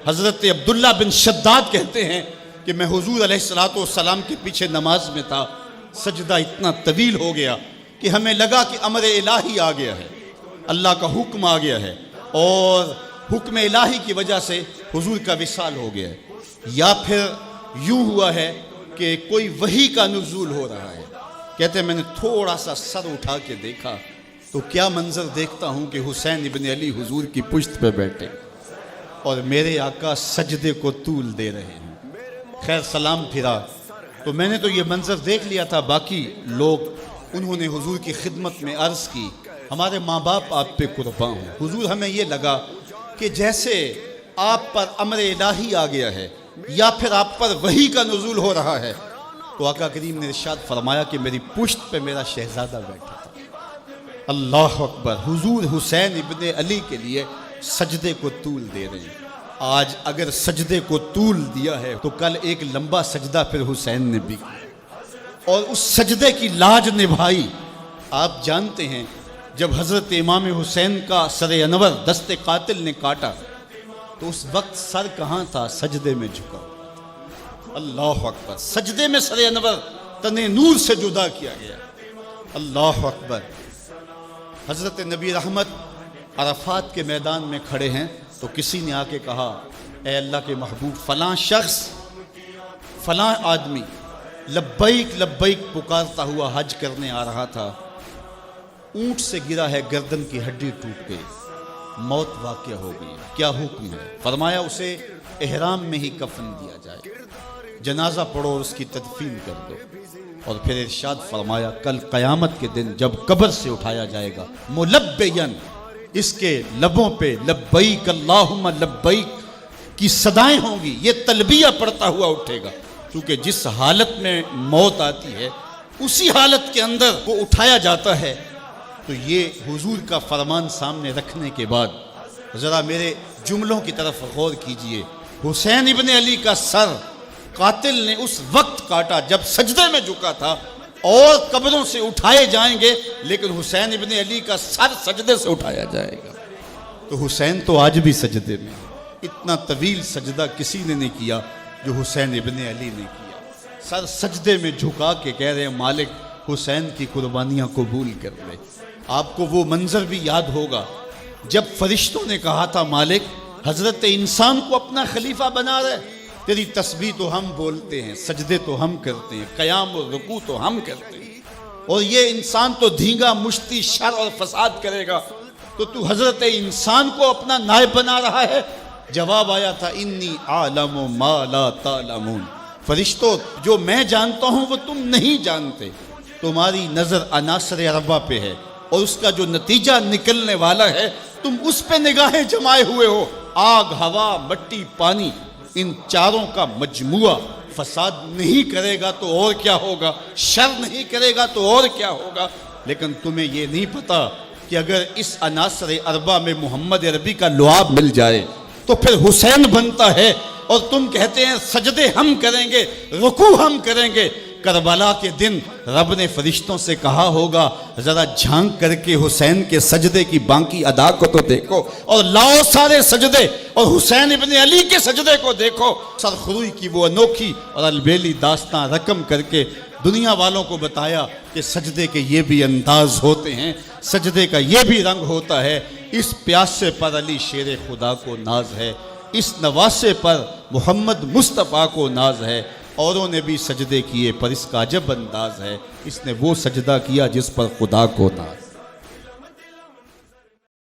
حضرت عبداللہ بن شداد کہتے ہیں کہ میں حضور علیہ الصلوۃ والسلام کے پیچھے نماز میں تھا، سجدہ اتنا طویل ہو گیا کہ ہمیں لگا کہ امر الہی آ گیا ہے، اللہ کا حکم آ گیا ہے، اور حکم الہی کی وجہ سے حضور کا وصال ہو گیا ہے، یا پھر یوں ہوا ہے کہ کوئی وحی کا نزول ہو رہا ہے۔ کہتے ہیں میں نے تھوڑا سا سر اٹھا کے دیکھا تو کیا منظر دیکھتا ہوں کہ حسین ابن علی حضور کی پشت پہ بیٹھے اور میرے آقا سجدے کو طول دے رہے ہیں۔ خیر سلام پھرا تو میں نے تو یہ منظر دیکھ لیا تھا، باقی لوگ انہوں نے حضور کی خدمت میں عرض کی ہمارے ماں باپ آپ پہ قربان ہوں۔ حضور ہمیں یہ لگا کہ جیسے آپ پر امر الہی آ گیا ہے یا پھر آپ پر وحی کا نزول ہو رہا ہے، تو آقا کریم نے ارشاد فرمایا کہ میری پشت پہ میرا شہزادہ بیٹھا تھا۔ اللہ اکبر، حضور حسین ابن علی کے لیے سجدے کو طول دے رہے ہیں۔ آج اگر سجدے کو طول دیا ہے تو کل ایک لمبا سجدہ پھر حسین نے بھی کیا اور اس سجدے کی لاج نبھائی۔ آپ جانتے ہیں جب حضرت امام حسین کا سر انور دست قاتل نے کاٹا تو اس وقت سر کہاں تھا؟ سجدے میں جھکا۔ اللہ اکبر، سجدے میں سر انور تن نور سے جدا کیا گیا۔ اللہ اکبر۔ حضرت نبی رحمت عرفات کے میدان میں کھڑے ہیں تو کسی نے آ کے کہا اے اللہ کے محبوب، فلاں شخص فلاں آدمی لبیک لبیک پکارتا ہوا حج کرنے آ رہا تھا، اونٹ سے گرا ہے، گردن کی ہڈی ٹوٹ گئی، موت واقع ہو گئی، کیا حکم ہے؟ فرمایا اسے احرام میں ہی کفن دیا جائے، جنازہ پڑھو اور اس کی تدفین کر دو، اور پھر ارشاد فرمایا کل قیامت کے دن جب قبر سے اٹھایا جائے گا ملبین، اس کے لبوں پہ لبیک اللہم لبیک کی صدائیں ہوں گی، یہ تلبیہ پڑھتا ہوا اٹھے گا، کیونکہ جس حالت میں موت آتی ہے اسی حالت کے اندر وہ اٹھایا جاتا ہے۔ تو یہ حضور کا فرمان سامنے رکھنے کے بعد ذرا میرے جملوں کی طرف غور کیجئے۔ حسین ابن علی کا سر قاتل نے اس وقت کاٹا جب سجدے میں جھکا تھا، اور قبروں سے اٹھائے جائیں گے لیکن حسین ابن علی کا سر سجدے سے اٹھایا جائے گا۔ تو حسین تو آج بھی سجدے میں، اتنا طویل سجدہ کسی نے نہیں کیا جو حسین ابن علی نے کیا۔ سر سجدے میں جھکا کے کہہ رہے ہیں مالک حسین کی قربانیاں قبول کر لے۔ آپ کو وہ منظر بھی یاد ہوگا جب فرشتوں نے کہا تھا مالک حضرت انسان کو اپنا خلیفہ بنا رہے، تیری تسبیح تو ہم بولتے ہیں، سجدے تو ہم کرتے ہیں، قیام و رکوع تو ہم کرتے ہیں، اور یہ انسان تو دھینگا مشتی شر اور فساد کرے گا، تو حضرت انسان کو اپنا نائب بنا رہا ہے۔ جواب آیا تھا انی عالم ما لا تعلمون، فرشتوں جو میں جانتا ہوں وہ تم نہیں جانتے، تمہاری نظر عناصر اربعہ پہ ہے اور اس کا جو نتیجہ نکلنے والا ہے تم اس پہ نگاہیں جمائے ہوئے ہو۔ آگ، ہوا، مٹی، پانی، ان چاروں کا مجموعہ فساد نہیں کرے گا تو اور کیا ہوگا، شر نہیں کرے گا تو اور کیا ہوگا، لیکن تمہیں یہ نہیں پتا کہ اگر اس عناصر اربعہ میں محمد عربی کا لعاب مل جائے تو پھر حسین بنتا ہے، اور تم کہتے ہیں سجدے ہم کریں گے، رکوع ہم کریں گے۔ کربلا کے دن رب نے فرشتوں سے کہا ہوگا ذرا جھانک کر کے حسین کے سجدے کی باقی ادا کو تو دیکھو، اور لاؤ سارے سجدے اور حسین ابن علی کے سجدے کو دیکھو۔ سرخروئی کی وہ انوکھی اور البیلی داستان رقم کر کے دنیا والوں کو بتایا کہ سجدے کے یہ بھی انداز ہوتے ہیں، سجدے کا یہ بھی رنگ ہوتا ہے۔ اس پیاسے پر علی شیر خدا کو ناز ہے، اس نواسے پر محمد مصطفیٰ کو ناز ہے، اوروں نے بھی سجدے کیے پر اس کا عجب انداز ہے، اس نے وہ سجدہ کیا جس پر خدا کو ناز۔